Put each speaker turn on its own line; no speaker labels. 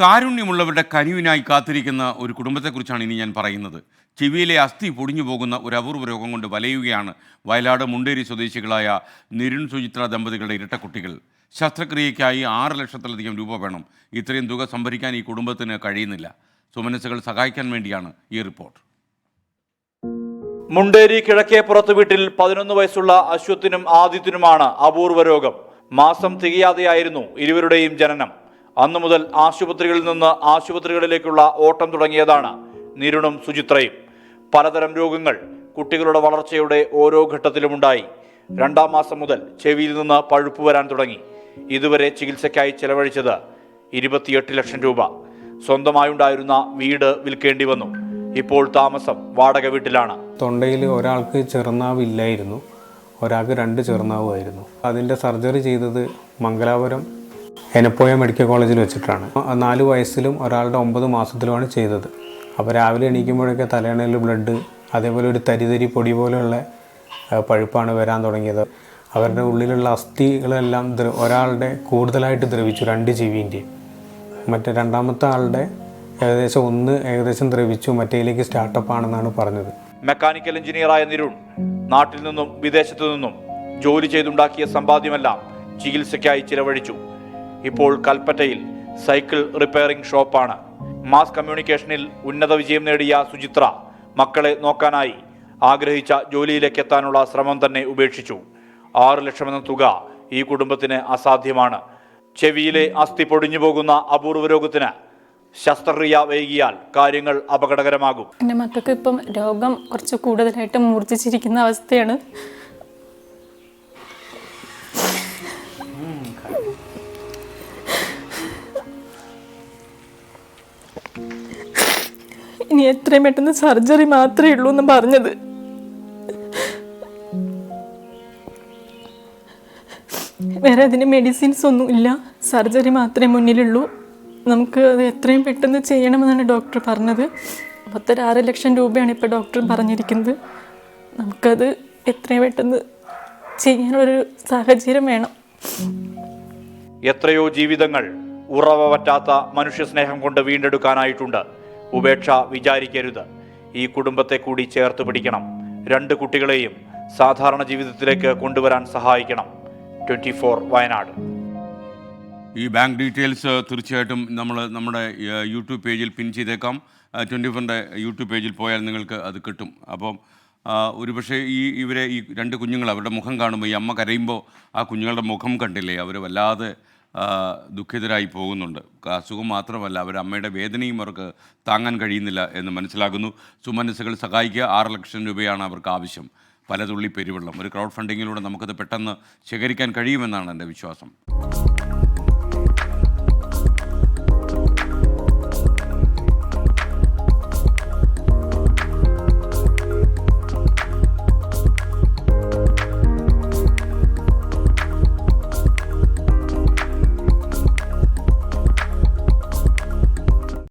കാരുണ്യമുള്ളവരുടെ കനിവിനായി കാത്തിരിക്കുന്ന ഒരു കുടുംബത്തെക്കുറിച്ചാണ് ഇനി ഞാൻ പറയുന്നത്. ചെവിയിലെ അസ്ഥി പൊടിഞ്ഞു പോകുന്ന ഒരു അപൂർവ രോഗം കൊണ്ട് വലയുകയാണ് വയലാട് മുണ്ടേരി സ്വദേശികളായ നിരുൺ സുചിത്ര ദമ്പതികളുടെ ഇരട്ടക്കുട്ടികൾ. ശസ്ത്രക്രിയയ്ക്കായി 6 ലക്ഷത്തിലധികം രൂപ വേണം. ഇത്രയും തുക സംഭരിക്കാൻ ഈ കുടുംബത്തിന് കഴിയുന്നില്ല. സുമനസ്സുകൾ സഹായിക്കാൻ വേണ്ടിയാണ് ഈ റിപ്പോർട്ട്.
മുണ്ടേരി കിഴക്കേപ്പുറത്ത് വീട്ടിൽ 11 വയസ്സുള്ള അശ്വത്തിനും ആദിത്യനുമാണ് അപൂർവ രോഗം. മാസം തികയാതെയായിരുന്നു ഇരുവരുടെയും ജനനം. അന്നു മുതൽ ആശുപത്രികളിൽ നിന്ന് ആശുപത്രികളിലേക്കുള്ള ഓട്ടം തുടങ്ങിയതാണ് നിരുണും സുചിത്രയും. പലതരം രോഗങ്ങൾ കുട്ടികളുടെ വളർച്ചയുടെ ഓരോ ഘട്ടത്തിലുമുണ്ടായി. 2ാം മാസം മുതൽ ചെവിയിൽ നിന്ന് പഴുപ്പ് വരാൻ തുടങ്ങി. ഇതുവരെ ചികിത്സയ്ക്കായി ചെലവഴിച്ചത് 28 ലക്ഷം രൂപ. സ്വന്തമായുണ്ടായിരുന്ന വീട് വിൽക്കേണ്ടി വന്നു. ഇപ്പോൾ താമസം വാടക വീട്ടിലാണ്.
തൊണ്ടയിൽ ഒരാൾക്ക് ചെറുനാവില്ലായിരുന്നു, ഒരാൾക്ക് 2 ചെറുനാവുമായിരുന്നു. അതിൻ്റെ സർജറി ചെയ്തത് മംഗലാപുരം എനപ്പോയ മെഡിക്കൽ കോളേജിൽ വെച്ചിട്ടാണ്. 4 വയസ്സിലും ഒരാളുടെ 9 മാസത്തിലുമാണ് ചെയ്തത്. അപ്പോൾ രാവിലെ എണീക്കുമ്പോഴൊക്കെ തലയണയിൽ ബ്ലഡ്, അതേപോലെ ഒരു തരി പൊടി പോലെയുള്ള പഴുപ്പാണ് വരാൻ തുടങ്ങിയത്. അവരുടെ ഉള്ളിലുള്ള അസ്ഥികളെല്ലാം ഒരാളുടെ കൂടുതലായിട്ട് ദ്രവിച്ചു, 2 ചെവിൻ്റെയും. മറ്റേ 2ാമത്തെ ആളുടെ ഏകദേശം ദ്രവിച്ചു, മറ്റേതിലേക്ക് സ്റ്റാർട്ടപ്പ് ആണെന്നാണ് പറഞ്ഞത്.
മെക്കാനിക്കൽ എഞ്ചിനീയറായ നിരുൺ നാട്ടിൽ നിന്നും വിദേശത്തു നിന്നും ജോലി ചെയ്തുണ്ടാക്കിയ സമ്പാദ്യമെല്ലാം ചികിത്സയ്ക്കായി ചിലവഴിച്ചു. ഇപ്പോൾ കൽപ്പറ്റയിൽ സൈക്കിൾ റിപ്പയറിംഗ് ഷോപ്പാണ്. മാസ് കമ്മ്യൂണിക്കേഷനിൽ ഉന്നത വിജയം നേടിയ സുചിത്ര മക്കളെ നോക്കാനായി ആഗ്രഹിച്ച ജോലിയിലേക്ക് എത്താനുള്ള ശ്രമം തന്നെ ഉപേക്ഷിച്ചു. 6 ലക്ഷമെന്ന തുക ഈ കുടുംബത്തിന് അസാധ്യമാണ്. ചെവിയിലെ അസ്ഥി പൊടിഞ്ഞു പോകുന്ന അപൂർവ രോഗത്തിന് ശസ്ത്രക്രിയ വൈകിയാൽ കാര്യങ്ങൾ അപകടകരമാകും.
എൻ്റെ മക്കൾക്ക് ഇപ്പം രോഗം കുറച്ച് കൂടുതലായിട്ട് മൂർച്ഛിച്ചിരിക്കുന്ന അവസ്ഥയാണ്. ഇനി എത്രയും പെട്ടെന്ന് സർജറി മാത്രമേ ഉള്ളൂ എന്ന് പറഞ്ഞത്. വേറെ അതിന് മെഡിസിൻസ് ഒന്നും ഇല്ല, സർജറി മാത്രമേ മുന്നിലുള്ളൂ. നമുക്ക് അത് എത്രയും പെട്ടെന്ന് ചെയ്യണമെന്നാണ് ഡോക്ടർ പറഞ്ഞത്. 6 ലക്ഷം രൂപയാണ് ഇപ്പോൾ ഡോക്ടർ പറഞ്ഞിരിക്കുന്നത്. നമുക്കത് എത്രയും പെട്ടെന്ന് ചെയ്യാനൊരു സാഹചര്യം വേണം.
എത്രയോ ജീവിതങ്ങൾ ഉറവ പറ്റാത്ത മനുഷ്യസ്നേഹം കൊണ്ട് വീണ്ടെടുക്കാനായിട്ടുണ്ട്. ഉപേക്ഷ വിചാരിക്കരുത്. ഈ കുടുംബത്തെ കൂടി ചേർത്ത് പിടിക്കണം. 2 കുട്ടികളെയും സാധാരണ ജീവിതത്തിലേക്ക് കൊണ്ടുവരാൻ സഹായിക്കണം. 24 വയനാട്.
ഈ ബാങ്ക് ഡീറ്റെയിൽസ് തീർച്ചയായിട്ടും നമ്മുടെ യൂട്യൂബ് പേജിൽ പിൻ ചെയ്തേക്കാം. 24ൻ്റെ യൂട്യൂബ് പേജിൽ പോയാൽ നിങ്ങൾക്ക് അത് കിട്ടും. അപ്പം ഒരുപക്ഷെ ഇവരെ ഈ 2 കുഞ്ഞുങ്ങൾ അവരുടെ മുഖം കാണുമ്പോൾ, ഈ അമ്മ കരയുമ്പോൾ ആ കുഞ്ഞുങ്ങളുടെ മുഖം കണ്ടില്ലേ, അവർ വല്ലാതെ ദുഃഖിതരായി പോകുന്നുണ്ട്. അസുഖം മാത്രമല്ല, അവരുടെ അമ്മയുടെ വേദനയും അവർക്ക് താങ്ങാൻ കഴിയുന്നില്ല എന്ന് മനസ്സിലാകുന്നു. സുമനസ്സുകൾ സഹായിക്കുക. 6 ലക്ഷം രൂപയാണ് അവർക്ക് ആവശ്യം. പലതുള്ളി പെരുവെള്ളം. ഒരു ക്രൗഡ് ഫണ്ടിങ്ങിലൂടെ നമുക്കത് പെട്ടെന്ന് ശേഖരിക്കാൻ കഴിയുമെന്നാണ് എൻ്റെ വിശ്വാസം.